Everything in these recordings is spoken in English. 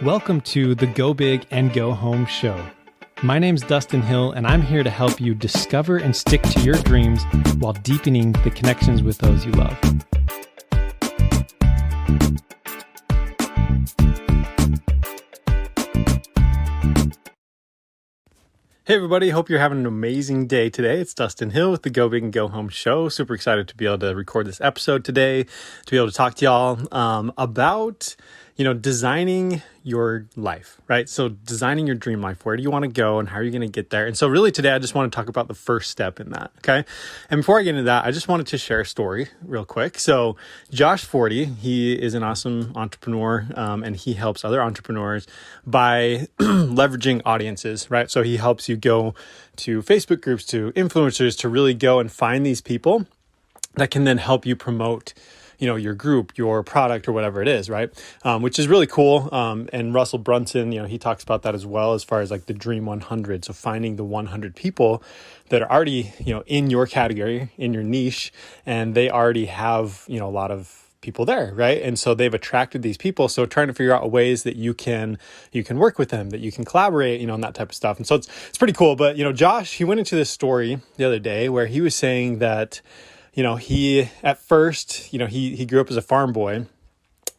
Welcome to the Go Big and Go Home show. My name's Dustin Hill, and I'm here to help you discover and stick to your dreams while deepening the connections with those you love. Hey everybody, hope you're having an amazing day today. It's Dustin Hill with the Go Big and Go Home show. Super excited to be able to record this episode today, to be able to talk to y'all about designing your life, right? So designing your dream life. Where do you want to go and how are you going to get there? And so really today, I just want to talk about the first step in that, okay? And before I get into that, I just wanted to share a story real quick. So Josh 40, he is an awesome entrepreneur, and he helps other entrepreneurs by leveraging audiences, right? So he helps you go to Facebook groups, to influencers, to really go and find these people that can then help you promote your group, your product, or whatever it is, right? Which is really cool. And Russell Brunson, he talks about that as well, as far as like the Dream 100. So finding the 100 people that are already, in your category, in your niche, and they already have, a lot of people there, right? And so they've attracted these people. So trying to figure out ways that you can work with them, that you can collaborate, and that type of stuff. And so it's pretty cool. But, Josh, he went into this story the other day where he was saying that, he at first, he grew up as a farm boy,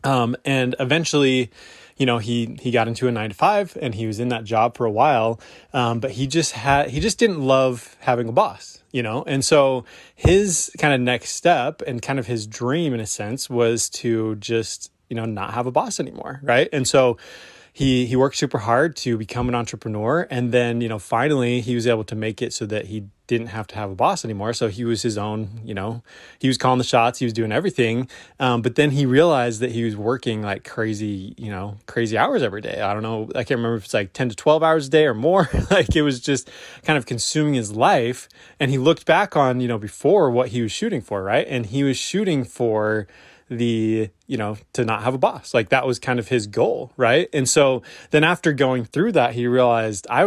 and eventually, he got into a 9-to-5 and he was in that job for a while. But he just didn't love having a boss, and so his kind of next step and kind of his dream in a sense was to just, not have a boss anymore. Right. And so he worked super hard to become an entrepreneur. And then, finally he was able to make it so that he didn't have to have a boss anymore. So he was his own, he was calling the shots, he was doing everything. But then he realized that he was working like crazy hours every day. I don't know. I can't remember if it's like 10 to 12 hours a day or more. Like it was just kind of consuming his life. And he looked back on, before what he was shooting for. Right. And he was shooting for to not have a boss. Like that was kind of his goal. Right. And so then after going through that, he realized I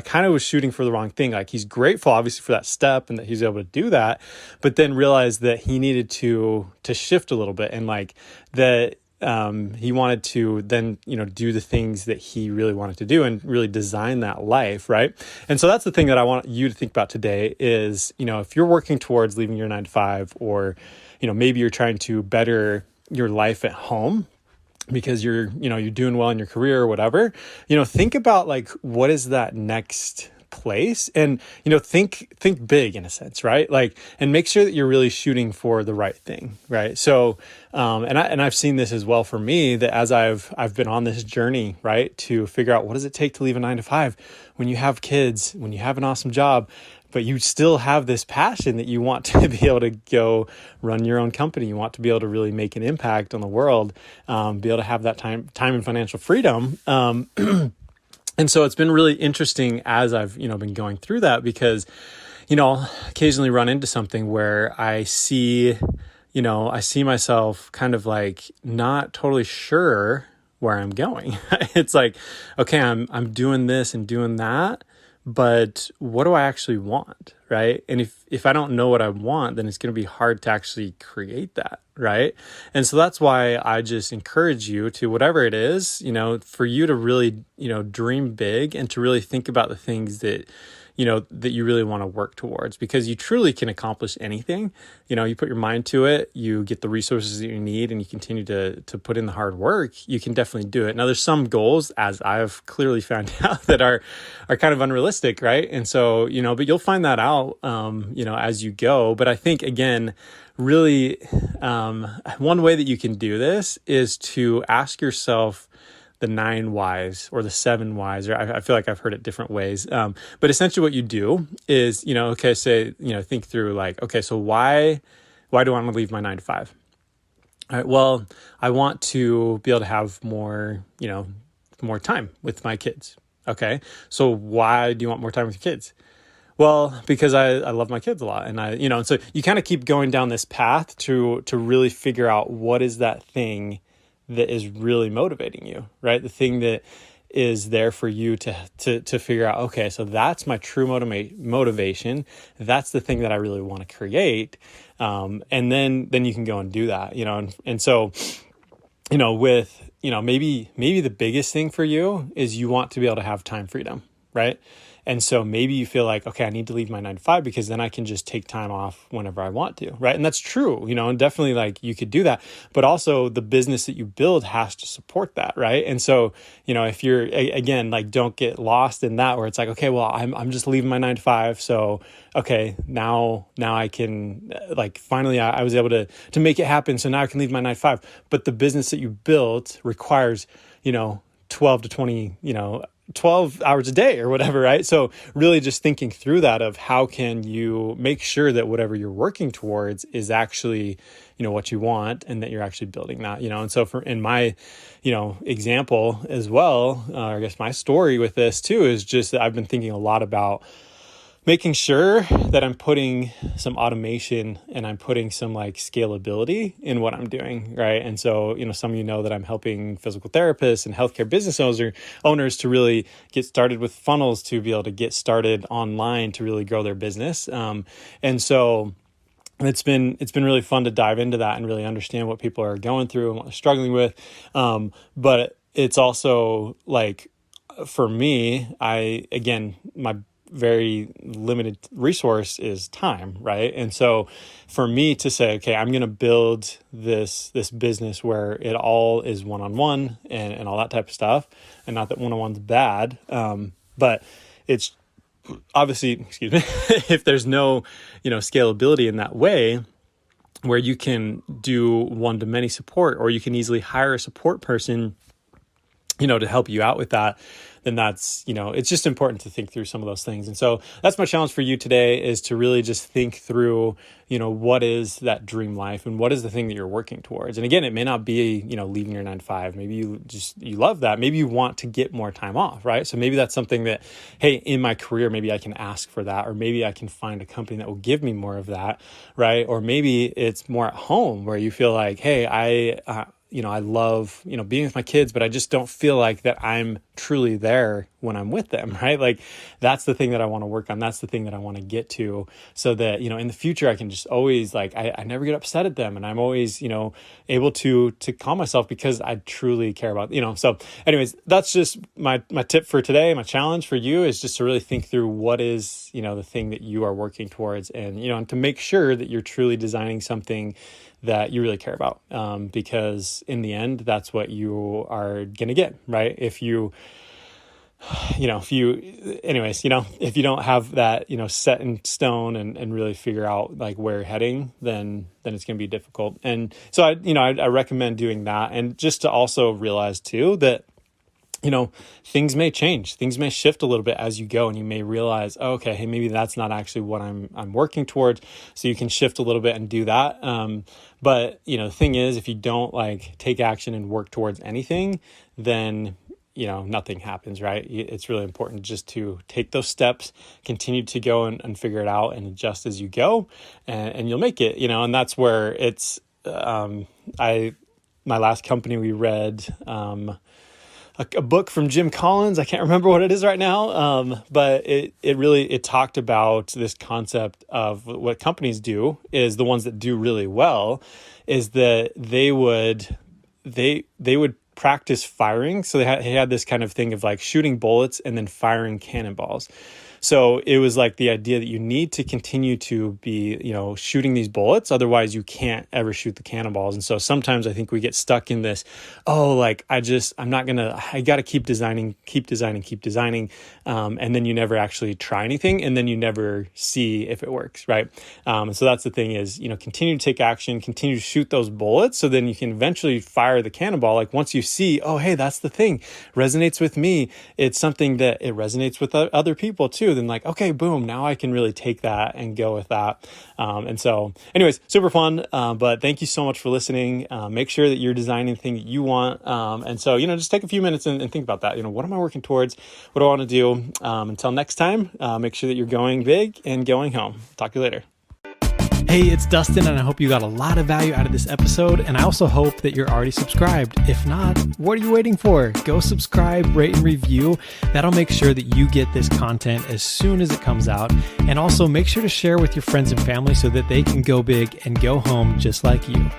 kind of was shooting for the wrong thing. Like he's grateful obviously for that step and that he's able to do that, but then realized that he needed to shift a little bit and like that, he wanted to then, do the things that he really wanted to do and really design that life. Right. And so that's the thing that I want you to think about today is, if you're working towards leaving your 9-to-5 or, maybe you're trying to better your life at home because you're doing well in your career or whatever, think about like, what is that next place? And, think big in a sense, right? Like, and make sure that you're really shooting for the right thing. Right. So, and I've seen this as well for me that as I've been on this journey, right, to figure out what does it take to leave a 9-to-5 when you have kids, when you have an awesome job, but you still have this passion that you want to be able to go run your own company. You want to be able to really make an impact on the world, be able to have that time and financial freedom. And so it's been really interesting as I've, been going through that because, occasionally run into something where I see myself kind of like not totally sure where I'm going. It's like, okay, I'm doing this and doing that, but what do I actually want, right? And if I don't know what I want, then it's going to be hard to actually create that, right? And so that's why I just encourage you to, whatever it is, for you to really, dream big and to really think about the things that you really want to work towards, because you truly can accomplish anything. You put your mind to it, you get the resources that you need, and you continue to put in the hard work, you can definitely do it. Now there's some goals, as I've clearly found out, that are kind of unrealistic, right? And so, but you'll find that out, as you go. But I think, again, really, one way that you can do this is to ask yourself the 9 whys or the 7 whys, or I feel like I've heard it different ways. But essentially what you do is, think through like, okay, so why do I want to leave my 9-to-5? All right, well, I want to be able to have more time with my kids. Okay. So why do you want more time with your kids? Well, because I love my kids a lot. And and so you kind of keep going down this path to really figure out what is that thing that is really motivating you, right? The thing that is there for you to figure out, okay, so that's my true motivation. That's the thing that I really want to create. And then you can go and do that, and so, with maybe the biggest thing for you is you want to be able to have time freedom, right? And so maybe you feel like, okay, I need to leave my 9 to 5 because then I can just take time off whenever I want to, right? And that's true, and definitely like you could do that, but also the business that you build has to support that, right? And so, if you're, again, like don't get lost in that where it's like, okay, well, I'm just leaving my 9 to 5. So, okay, now I can like, finally I was able to make it happen. So now I can leave my 9 to 5, but the business that you built requires, 12 to 20, 12 hours a day or whatever, right? So really just thinking through that of how can you make sure that whatever you're working towards is actually, what you want and that you're actually building that, and so in my, example as well, I guess my story with this too is just that I've been thinking a lot about making sure that I'm putting some automation and I'm putting some like scalability in what I'm doing, right? And so, some of that I'm helping physical therapists and healthcare business owners to really get started with funnels to be able to get started online to really grow their business. And so it's been really fun to dive into that and really understand what people are going through and what they're struggling with. But it's also like, for me, my very limited resource is time, right? And so for me to say, okay, I'm going to build this business where it all is one-on-one and all that type of stuff, and not that one-on-one's bad, but it's obviously, excuse me, if there's no, scalability in that way, where you can do one-to-many support, or you can easily hire a support person, to help you out with that, then that's, it's just important to think through some of those things. And so that's my challenge for you today, is to really just think through, what is that dream life and what is the thing that you're working towards? And again, it may not be, leaving your 9 to 5. Maybe you love that. Maybe you want to get more time off, right? So maybe that's something that, hey, in my career, maybe I can ask for that, or maybe I can find a company that will give me more of that, right? Or maybe it's more at home where you feel like, hey, I love, being with my kids, but I just don't feel like that I'm truly there when I'm with them, right? Like that's the thing that I want to work on. That's the thing that I want to get to, so that, in the future, I can just always like, I never get upset at them. And I'm always, able to calm myself because I truly care about, so anyways, that's just my tip for today. My challenge for you is just to really think through what is, the thing that you are working towards, and, and to make sure that you're truly designing something that you really care about, because in the end, that's what you are going to get, right? If you don't have that, set in stone and really figure out like where you're heading, then it's going to be difficult. And so I recommend doing that. And just to also realize too that, things may change, things may shift a little bit as you go, and you may realize, oh, okay, hey, maybe that's not actually what I'm working towards. So you can shift a little bit and do that. But the thing is, if you don't like take action and work towards anything, then nothing happens, right? It's really important just to take those steps, continue to go and figure it out and adjust as you go, and you'll make it, and that's where it's, my last company, we read, a book from Jim Collins. I can't remember what it is right now. But it really talked about this concept of what companies do is the ones that do really well is that they would practice firing. So he had this kind of thing of like shooting bullets and then firing cannonballs. So it was like the idea that you need to continue to be, shooting these bullets. Otherwise you can't ever shoot the cannonballs. And so sometimes I think we get stuck in this, I got to keep designing. And then you never actually try anything, and then you never see if it works. Right. And so that's the thing is, continue to take action, continue to shoot those bullets. So then you can eventually fire the cannonball. Like once you see, oh, hey, that's the thing resonates with me. It's something that it resonates with other people too. Then like, okay, boom, now I can really take that and go with that. And so anyways, super fun. But thank you so much for listening. Make sure that you're designing the thing that you want. And so, just take a few minutes and think about that. What am I working towards? What do I want to do? Until next time, make sure that you're going big and going home. Talk to you later. Hey, it's Dustin, and I hope you got a lot of value out of this episode. And I also hope that you're already subscribed. If not, what are you waiting for? Go subscribe, rate, and review. That'll make sure that you get this content as soon as it comes out. And also make sure to share with your friends and family so that they can go big and go home just like you.